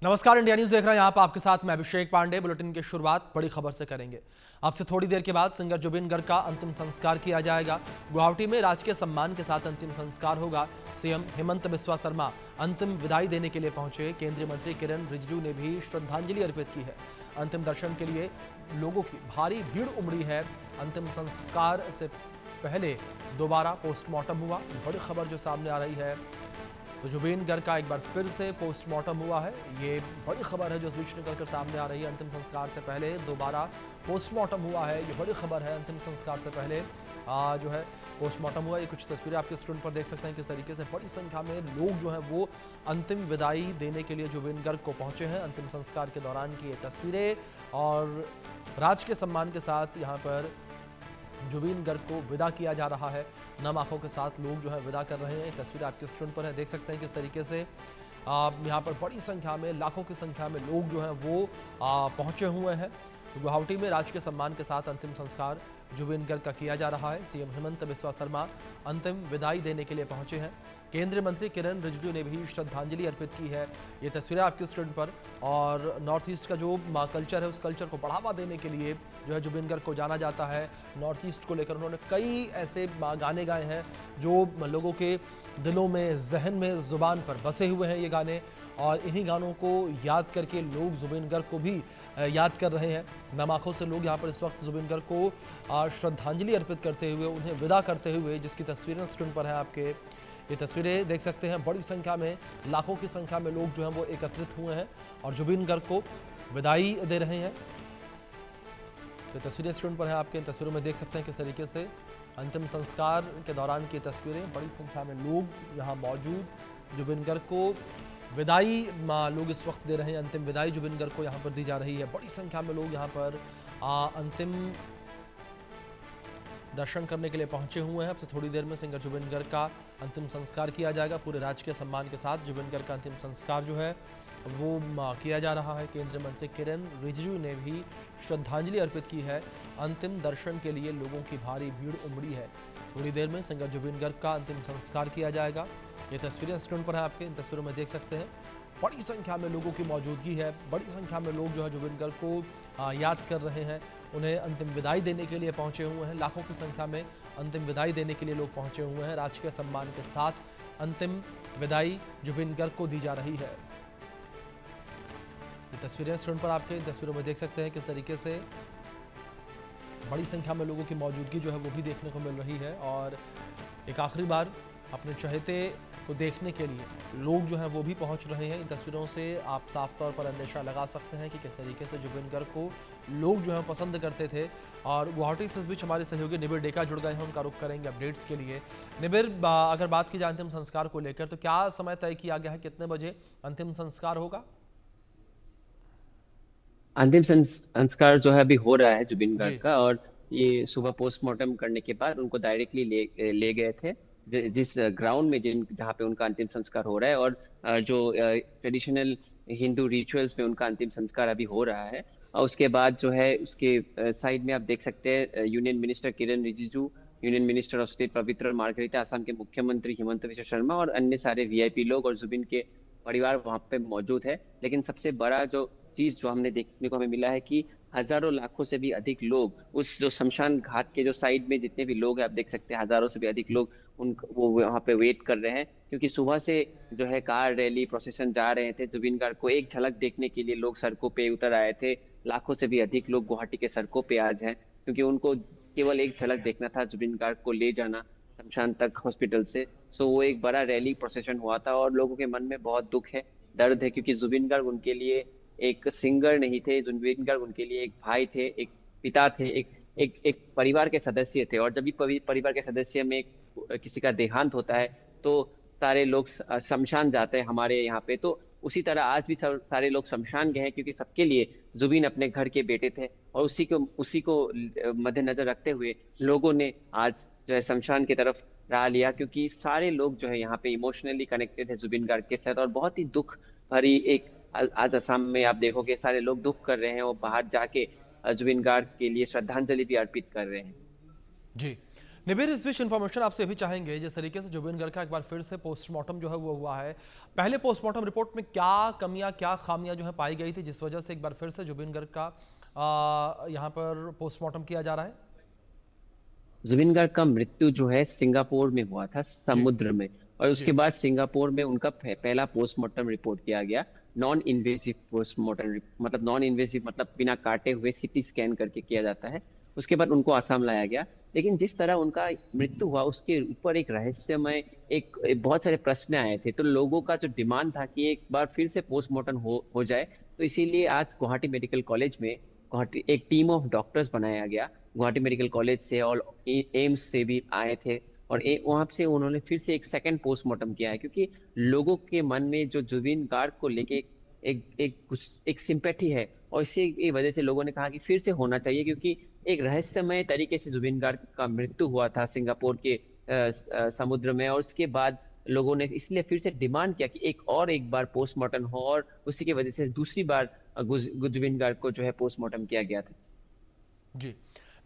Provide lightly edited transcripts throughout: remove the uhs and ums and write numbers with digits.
नमस्कार, India news देख रहे हैं। यहाँ पर आपके साथ मैं अभिषेक पांडे। बुलेटिन की शुरुआत बड़ी खबर से करेंगे। आपसे थोड़ी देर के बाद सिंगर जुबिन गर्ग का अंतिम संस्कार किया जाएगा। गुवाहाटी में राजकीय सम्मान के साथ अंतिम संस्कार होगा। सीएम हेमंत बिस्वा शर्मा अंतिम विदाई देने के लिए पहुंचे। केंद्रीय मंत्री किरण रिजिजू ने भी श्रद्धांजलि अर्पित की है। अंतिम दर्शन के लिए लोगों की भारी भीड़ उमड़ी है। अंतिम संस्कार से पहले दोबारा पोस्टमार्टम हुआ। बड़ी खबर जो सामने आ रही है, तो जुबिन गर्ग का एक बार फिर से पोस्टमार्टम हुआ है। ये बड़ी खबर है जो इस बीच निकल कर सामने आ रही है। अंतिम संस्कार से पहले दोबारा पोस्टमार्टम हुआ है, ये बड़ी खबर है। अंतिम संस्कार से पहले जो है पोस्टमार्टम हुआ। ये कुछ तस्वीरें आपके स्क्रीन पर देख सकते हैं किस तरीके से बड़ी संख्या में लोग जो हैं वो अंतिम विदाई देने के लिए जुबिन गर्ग को पहुंचे हैं। अंतिम संस्कार के दौरान की ये तस्वीरें और राज के सम्मान के साथ यहाँ पर जुबिन गर्ग को विदा किया जा रहा है। नम आंखों के साथ लोग जो है विदा कर रहे हैं। तस्वीरें आपके स्क्रीन पर है, देख सकते हैं किस तरीके से यहाँ पर बड़ी संख्या में, लाखों की संख्या में लोग जो हैं वो पहुंचे हुए हैं। तो गुवाहाटी में राजकीय सम्मान के साथ अंतिम संस्कार जुबिन गर्ग का किया जा रहा है। सीएम हेमंत बिस्वा शर्मा अंतिम विदाई देने के लिए पहुंचे हैं। केंद्रीय मंत्री किरण रिजिजू ने भी श्रद्धांजलि अर्पित की है। ये तस्वीरें आपकी स्क्रीन पर। और नॉर्थ ईस्ट का जो कल्चर है, उस कल्चर को बढ़ावा देने के लिए जो है जुबिन गर्ग को जाना जाता है। नॉर्थ ईस्ट को लेकर उन्होंने कई ऐसे गाने गाए हैं जो लोगों के दिलों में, जहन में, ज़ुबान पर बसे हुए हैं ये गाने। और इन्हीं गानों को याद करके लोग जुबिन गर्ग को भी याद कर रहे हैं। नम आंखों से लोग यहाँ पर इस वक्त जुबिन गर्ग को श्रद्धांजलि अर्पित करते हुए, उन्हें विदा करते हुए, जिसकी तस्वीरें स्क्रीन पर है आपके, ये तस्वीरें देख सकते हैं। बड़ी संख्या में, लाखों की संख्या में लोग जो हैं वो एकत्रित हुए हैं और जुबिन गर्ग को विदाई दे रहे हैं। तो तस्वीरें स्क्रीन पर है आपके, इन तस्वीरों में देख सकते हैं किस तरीके से अंतिम संस्कार के दौरान की तस्वीरें। बड़ी संख्या में लोग यहाँ मौजूद, जुबिन गर्ग को विदाई लोग इस वक्त दे रहे हैं। अंतिम विदाई जुबिन गर्ग को यहाँ पर दी जा रही है। बड़ी संख्या में लोग यहाँ पर अंतिम दर्शन करने के लिए पहुंचे हुए हैं। अब से थोड़ी देर में सिंगर जुबिन गर्ग का अंतिम संस्कार किया जाएगा। पूरे राजकीय सम्मान के साथ जुबिन गर्ग का अंतिम संस्कार जो है वो किया जा रहा है। केंद्रीय मंत्री किरण रिजिजू ने भी श्रद्धांजलि अर्पित की है। अंतिम दर्शन के लिए लोगों की भारी भीड़ उमड़ी है। थोड़ी देर में सिंगर जुबिन गर्ग का अंतिम संस्कार किया जाएगा। ये तस्वीरें स्क्रीन पर है आपके, इन तस्वीरों में देख सकते हैं। बड़ी संख्या में लोगों की मौजूदगी है। बड़ी संख्या में लोग जो है जुबिन गर्ग को याद कर रहे हैं, उन्हें अंतिम विदाई देने के लिए पहुंचे हुए हैं। लाखों की संख्या में अंतिम विदाई देने के लिए लोग पहुंचे हुए हैं। राजकीय सम्मान के साथ अंतिम विदाई जुबिन गर्ग को दी जा रही है। ये तस्वीरें स्क्रीन पर आपके, इन तस्वीरों में देख सकते हैं किस तरीके से बड़ी संख्या में लोगों की मौजूदगी जो है वो भी देखने को मिल रही है। और एक आखिरी बार अपने चहेते को देखने के लिए लोग जो हैं वो भी पहुंच रहे हैं। इन तस्वीरों से आप साफ तौर पर अंदेशा लगा सकते हैं कि किस तरीके से जुबिन गर्ग को लोग जो हैं पसंद करते थे। और गुवाहाटी से इस बीच हमारे सहयोगी निबिर डेका जुड़ गए हैं, उनका रुख करेंगे अपडेट्स के लिए। निबिर, अगर बात की जाए अंतिम संस्कार को लेकर, तो क्या समय तय किया गया है, कितने बजे अंतिम संस्कार होगा? अंतिम संस्कार जो है अभी हो रहा है जुबिन गार्ग जी। का। और ये सुबह पोस्टमार्टम करने के बाद उनको डायरेक्टली ले गए थे जिस ग्राउंड में जहाँ पे उनका अंतिम संस्कार हो रहा है। और जो ट्रेडिशनल हिंदू रिचुअल्स में उनका अंतिम संस्कार अभी हो रहा है। और उसके बाद जो है उसके साइड में आप देख सकते हैं union minister Kiran Rijiju, union minister of state Pabitra margarita, Assam के मुख्यमंत्री हिमंत बिस्वा शर्मा और अन्य सारे वीआईपी लोग और जुबिन के परिवार वहां पे मौजूद है। लेकिन सबसे बड़ा जो चीज जो हमने देखने को हमें मिला है कि हजारों लाखों से भी अधिक लोग उस जो शमशान घाट के जो साइड में जितने भी लोग हैं, आप देख सकते हैं हजारों से भी अधिक लोग वो वहां पे वेट कर रहे हैं। क्योंकि सुबह से जो है कार रैली प्रोसेशन जा रहे थे। जुबिन गार्ग को एक झलक देखने के लिए लोग सड़कों पे उतर आए थे। लाखों से भी अधिक लोग गुवाहाटी के सड़कों पे आज हैं, क्योंकि उनको केवल एक झलक देखना था जुबिन गार्ग को ले जाना शमशान तक हॉस्पिटल से। सो वो एक बड़ा रैली प्रोसेशन हुआ था और लोगों के मन में बहुत दुख है, दर्द है, क्योंकि जुबिन गार्ग उनके लिए एक सिंगर नहीं थे। जुबिन गार्ग उनके लिए एक भाई थे, एक पिता थे, एक परिवार के सदस्य थे। और जब भी परिवार के सदस्य में किसी का देहांत होता है तो सारे लोग शमशान जाते हैं हमारे यहाँ पे। तो उसी तरह आज भी सारे लोग शमशान गए हैं, क्योंकि सबके लिए जुबिन अपने घर के बेटे थे। और उसी को मद्देनजर रखते हुए लोगों ने आज जो है शमशान की तरफ राह लिया, क्योंकि सारे लोग जो है यहाँ पे इमोशनली कनेक्टेड है जुबिन गार्ग के साथ। और बहुत ही दुख भरी एक आज असम में आप देखोगे सारे लोग दुख कर रहे हैं और बाहर जाके जुबिन गार्ग के लिए श्रद्धांजलि भी अर्पित कर रहे हैं। जी। निबिर, इस बीच इन्फॉर्मेशन आपसे भी चाहेंगे, जिस तरीके से जुबिन गर्ग का एक बार फिर से पोस्टमार्टम जो है वो हुआ है, पहले पोस्टमार्टम रिपोर्ट में क्या कमियां, क्या खामियां जो है पाई गई थी, जिस वजह से एक बार फिर से जुबिन गर्ग का यहाँ पर पोस्टमार्टम किया जा रहा है? जुबिन गार्ग का मृत्यु जो है सिंगापुर में हुआ था, जी। समुद्र में। और जी। उसके बाद सिंगापुर में उनका पहला पोस्टमार्टम रिपोर्ट किया गया। नॉन इन्वेसिव पोस्टमार्टम, मतलब नॉन इन्वेसिव मतलब बिना काटे हुए सीटी स्कैन करके किया जाता है। उसके बाद उनको असम लाया गया। लेकिन जिस तरह उनका मृत्यु हुआ उसके ऊपर एक रहस्यमय एक बहुत सारे प्रश्न आए थे। तो लोगों का जो डिमांड था कि एक बार फिर से पोस्टमार्टम हो जाए, तो इसीलिए आज गुवाहाटी मेडिकल कॉलेज में गुवाहाटी एक टीम ऑफ डॉक्टर्स बनाया गया। गुवाहाटी मेडिकल कॉलेज से और एम्स से भी आए थे। और वहां से उन्होंने फिर से एक सेकंड पोस्टमार्टम किया है, क्योंकि लोगों के मन में जो जुबिन गार्ग को लेके एक सिंपैथी है। और इसी की वजह से लोगों ने कहा कि फिर से होना चाहिए, क्योंकि एक रहस्यमय तरीके से जुबिन गार्ग का मृत्यु हुआ था सिंगापुर के समुद्र में। और उसके बाद लोगों ने इसलिए फिर से डिमांड किया कि एक बार पोस्टमार्टम हो, और उसी की वजह से दूसरी बार जुबिन गार्ग को जो है पोस्टमार्टम किया गया था। जी।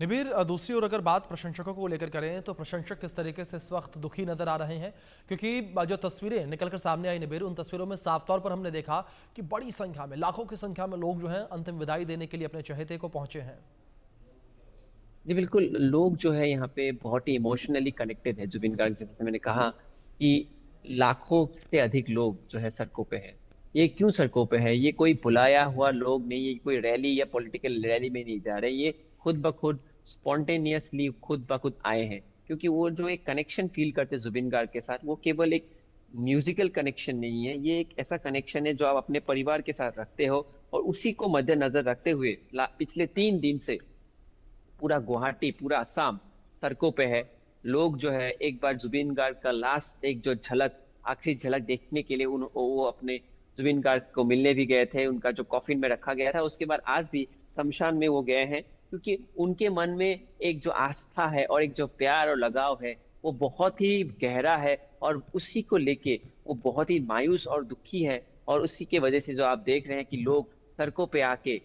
निबीर, दूसरी ओर अगर बात प्रशंसकों को लेकर करें तो प्रशंसक किस तरीके से इस वक्त दुखी नजर आ रहे हैं, क्योंकि जो तस्वीरें निकलकर सामने आई निबीर, उन तस्वीरों में साफ तौर पर हमने देखा कि बड़ी संख्या में, लाखों की संख्या में लोग जो हैं अंतिम विदाई देने के लिए अपने चहेते को पहुंचे हैं। जी बिल्कुल, लोग जो है यहाँ पे बहुत ही इमोशनली कनेक्टेड है जुबिन गार्ग से। जैसे मैंने कहा कि लाखों से अधिक लोग जो है सड़कों पे है। ये क्यों सड़कों पे है? ये कोई बुलाया हुआ लोग नहीं, ये कोई रैली या पॉलिटिकल रैली में नहीं जा रहे। ये खुद ब खुद स्पॉन्टेनियसली खुद ब खुद आए हैं, क्योंकि वो जो एक कनेक्शन फील करते हैं जुबिन गार्ग के साथ, वो केवल एक म्यूजिकल कनेक्शन नहीं है। ये एक ऐसा कनेक्शन है जो आप अपने परिवार के साथ रखते हो। और उसी को मद्देनजर रखते हुए पिछले 3 दिन से पूरा गुवाहाटी, पूरा असम सड़कों पे है। लोग जो है एक बार जुबिन गार्ग का लास्ट एक जो झलक, आखिरी झलक देखने के लिए वो अपने जुबिन गार्ग को मिलने भी गए थे। उनका जो कॉफिन में रखा गया था, उसके बाद आज भी शमशान में वो गए हैं, क्योंकि उनके मन में एक जो आस्था है और एक जो प्यार और लगाव है वो बहुत ही गहरा है। और उसी को लेके वो बहुत ही मायूस और दुखी है। और उसी के वजह से जो आप देख रहे हैं कि लोग सड़कों पे आके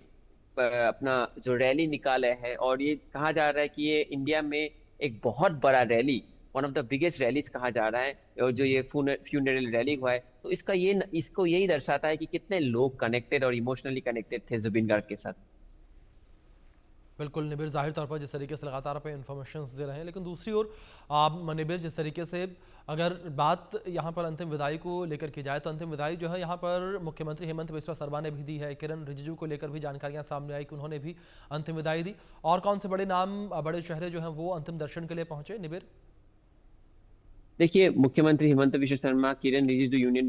अपना जो रैली निकाले है। और ये कहा जा रहा है कि ये इंडिया में एक बहुत बड़ा rally, one of the biggest rallies कहा जा रहा है, और जो ये फ्यूनरल रैली हुआ है। तो इसको यही दर्शाता है कि कितने लोग कनेक्टेड और इमोशनली कनेक्टेड थे जुबिन गार्ग के साथ। बिल्कुल निबिर, जाहिर तौर पर जिस तरीके से लगातार पे इन्फॉर्मेशंस दे रहे हैं, लेकिन दूसरी ओर निबिर, जिस तरीके से अगर बात यहाँ पर अंतिम विदाई को लेकर की जाए तो अंतिम विदाई जो है यहाँ पर मुख्यमंत्री हेमंत बिस्वा शर्मा ने भी दी है। किरण रिजिजू को लेकर भी जानकारियाँ सामने आई कि उन्होंने भी अंतिम विदाई दी। और कौन से बड़े नाम, बड़े चेहरे जो हैं वो अंतिम दर्शन के लिए पहुंचे निबिर? देखिए, मुख्यमंत्री Himanta Biswa Sarma, Kiren Rijiju union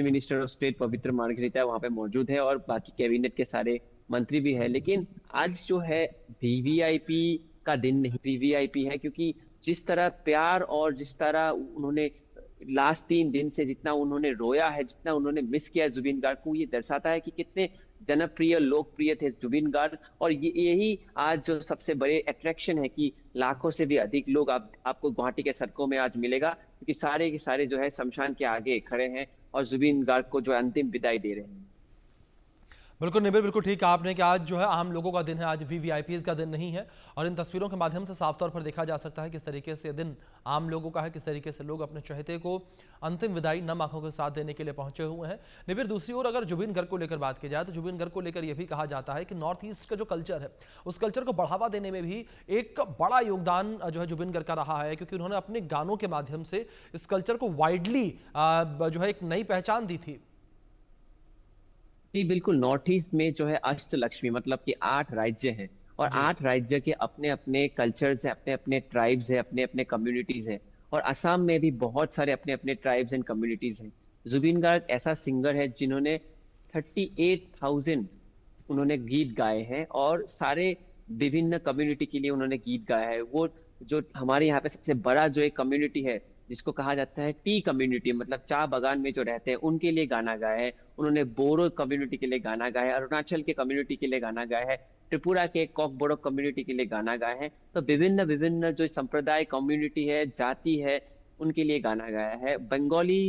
minister of state Pabitra Margherita वहां पे मौजूद है, और बाकी कैबिनेट के सारे मंत्री भी है। लेकिन आज जो है वीवीआईपी का दिन नहीं, वीवीआईपी है, क्योंकि जिस तरह प्यार और जिस तरह उन्होंने लास्ट 3 दिन से जितना उन्होंने रोया है, जितना उन्होंने मिस किया है जुबिन गार्ग को, ये दर्शाता है कि कितने जनप्रिय लोकप्रिय थे जुबिन गार्ग। और यही आज जो सबसे बड़े अट्रैक्शन है कि लाखों से भी अधिक लोग आपको गुवाहाटी के सड़कों में आज मिलेगा, क्योंकि सारे के सारे जो है शमशान के आगे खड़े हैं और जुबिन गार्ग को जो अंतिम विदाई दे रहे हैं। बिल्कुल निबिर, बिल्कुल ठीक कहा आपने कि आज जो है आम लोगों का दिन है, आज वीवीआईपीज़ का दिन नहीं है। और इन तस्वीरों के माध्यम से साफ तौर पर देखा जा सकता है किस तरीके से दिन आम लोगों का है, किस तरीके से लोग अपने चहेते को अंतिम विदाई नम आंखों के साथ देने के लिए पहुंचे हुए हैं। निबिर, दूसरी ओर अगर जुबिन गर्ग को लेकर बात की जाए तो जुबिन गर्ग को लेकर यह भी कहा जाता है कि नॉर्थ ईस्ट का जो कल्चर है, उस कल्चर को बढ़ावा देने में भी एक बड़ा योगदान जो है जुबिन गर्ग का रहा है, क्योंकि उन्होंने अपने गानों के माध्यम से इस कल्चर को वाइडली जो है एक नई पहचान दी थी। जी बिल्कुल, नॉर्थ ईस्ट में जो है अष्टलक्ष्मी, मतलब कि 8 राज्य हैं, और जी। 8 राज्य के अपने अपने कल्चर्स हैं, अपने अपने ट्राइब्स हैं, अपने अपने कम्युनिटीज हैं। और असम में भी बहुत सारे अपने अपने ट्राइब्स एंड कम्युनिटीज हैं। जुबिन गार्ग ऐसा सिंगर है जिन्होंने 38,000 उन्होंने गीत गाए हैं, और सारे विभिन्न कम्युनिटी के लिए उन्होंने गीत गाया है। वो जो हमारे यहाँ पे सबसे बड़ा जो एक कम्युनिटी है, जिसको कहा जाता है टी कम्युनिटी, मतलब चाय बागान में जो रहते हैं उनके लिए गाना गाया है उन्होंने। बोरो कम्युनिटी के लिए गाना गाया है, अरुणाचल के कम्युनिटी के लिए गाना गाया है, त्रिपुरा के कॉक बोरो कम्युनिटी के लिए गाना गाया है। तो विभिन्न विभिन्न जो संप्रदाय, कम्युनिटी है, जाति है, उनके लिए गाना गाया है। बंगाली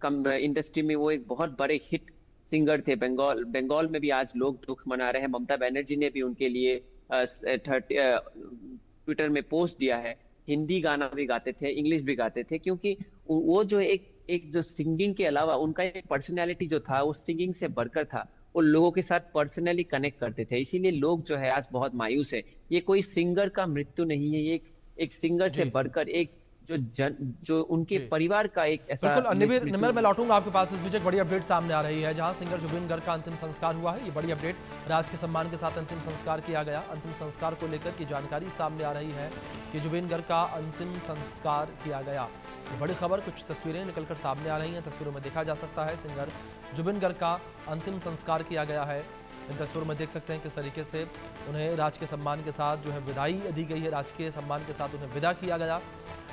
इंडस्ट्री में वो एक बहुत बड़े हिट सिंगर थे। बंगाल में भी आज लोग दुख मना रहे हैं। ममता बनर्जी ने भी उनके लिए ट्विटर में पोस्ट दिया है हिंदी गाना भी गाते थे, इंग्लिश भी गाते थे, क्योंकि वो जो एक एक जो सिंगिंग के अलावा उनका एक पर्सनैलिटी जो था वो सिंगिंग से बढ़कर था। वो लोगों के साथ पर्सनली कनेक्ट करते थे, इसीलिए लोग जो है आज बहुत मायूस है। ये कोई सिंगर का मृत्यु नहीं है, ये एक सिंगर से जी बढ़कर एक जो उनके जी परिवार का एक ऐसा बिल्कुल। निमिर मृत्यु निमिर, मैं है। लौटूंगा आपके पास। इस बीच एक बड़ी अपडेट सामने आ रही है, जहां सिंगर जुबिन गर्ग का अंतिम संस्कार हुआ है। ये बड़ी अपडेट, राज के सम्मान के साथ अंतिम संस्कार किया गया। अंतिम संस्कार को लेकर की जानकारी सामने आ रही है कि जुबिन गर्ग का अंतिम संस्कार किया गया। ये बड़ी खबर, कुछ तस्वीरें निकलकर सामने आ रही हैं। तस्वीरों में देखा जा सकता है सिंगर जुबिन गर्ग का अंतिम संस्कार किया गया है। इन तस्वीरों में देख सकते हैं किस तरीके से उन्हें राज के सम्मान के साथ जो है विदाई दी गई है, राजकीय सम्मान के साथ उन्हें विदा किया गया।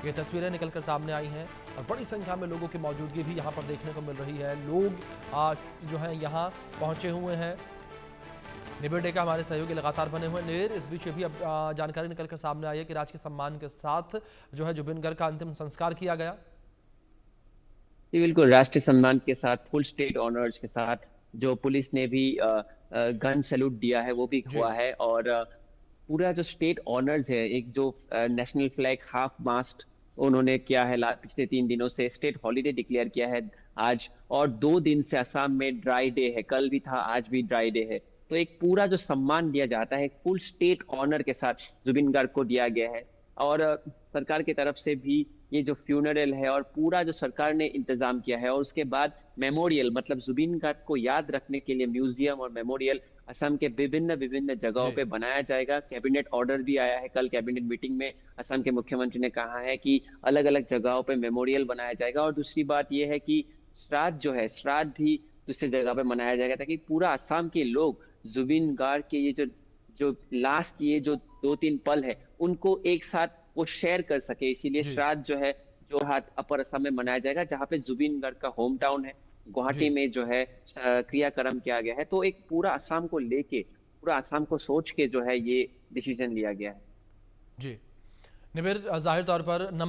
ये तस्वीरें निकलकर सामने आई हैं और बड़ी संख्या में लोगों की मौजूदगी भी यहाँ पर देखने को मिल रही है। लोग जो है यहाँ पहुँचे हुए हैं। निबिर डे का हमारे सहयोगी लगातार बने हुए। निबिर, इस बीच ये भी अब जानकारी निकलकर सामने आई है कि राज के सम्मान के साथ जो है जुबिन गर्ग का अंतिम संस्कार किया गया। जी बिल्कुल, राष्ट्रीय सम्मान के साथ, फुल स्टेट ऑनर्स के साथ, जो पुलिस ने भी गन सैल्यूट दिया है वो भी जी हुआ है। और पूरा जो स्टेट ऑनर्स है, एक जो नेशनल फ्लैग हाफ मास्ट उन्होंने किया है, पिछले 3 दिनों से स्टेट हॉलीडे डिक्लेयर किया है आज। और 2 दिन से असम में ड्राई डे है, कल भी था, आज भी ड्राई डे है। तो एक पूरा जो सम्मान दिया जाता है फुल स्टेट ऑनर के साथ जुबिन गार्ग को दिया गया है। और सरकार की तरफ से भी ये जो फ्यूनरल है और पूरा जो सरकार ने इंतजाम किया है, और उसके बाद मेमोरियल, मतलब जुबिन गार्ग को याद रखने के लिए म्यूजियम और मेमोरियल असम के विभिन्न विभिन्न जगहों जी पे बनाया जाएगा। कैबिनेट ऑर्डर भी आया है, कल कैबिनेट मीटिंग में असम के मुख्यमंत्री ने कहा है कि अलग अलग जगहों पे मेमोरियल बनाया जाएगा। और दूसरी बात यह है कि श्राद्ध जो है, श्राद्ध भी दूसरी जगह पे मनाया जाएगा, ताकि पूरा असम के लोग जुबिन गार्ग के ये जो जो लास्ट ये जो 2-3 पल है उनको एक साथ वो शेयर कर सके। इसीलिए जी श्राद्ध जो है जोरहाट अपर असम में मनाया जाएगा, जहाँ पे जुबिन गार्ग का होम टाउन है। गुवाहाटी जी में जो है क्रियाक्रम किया गया है। तो एक पूरा असम को लेके, पूरा असम को सोच के जो है ये डिसीजन लिया गया है। जी। निबिर, जाहिर तौर पर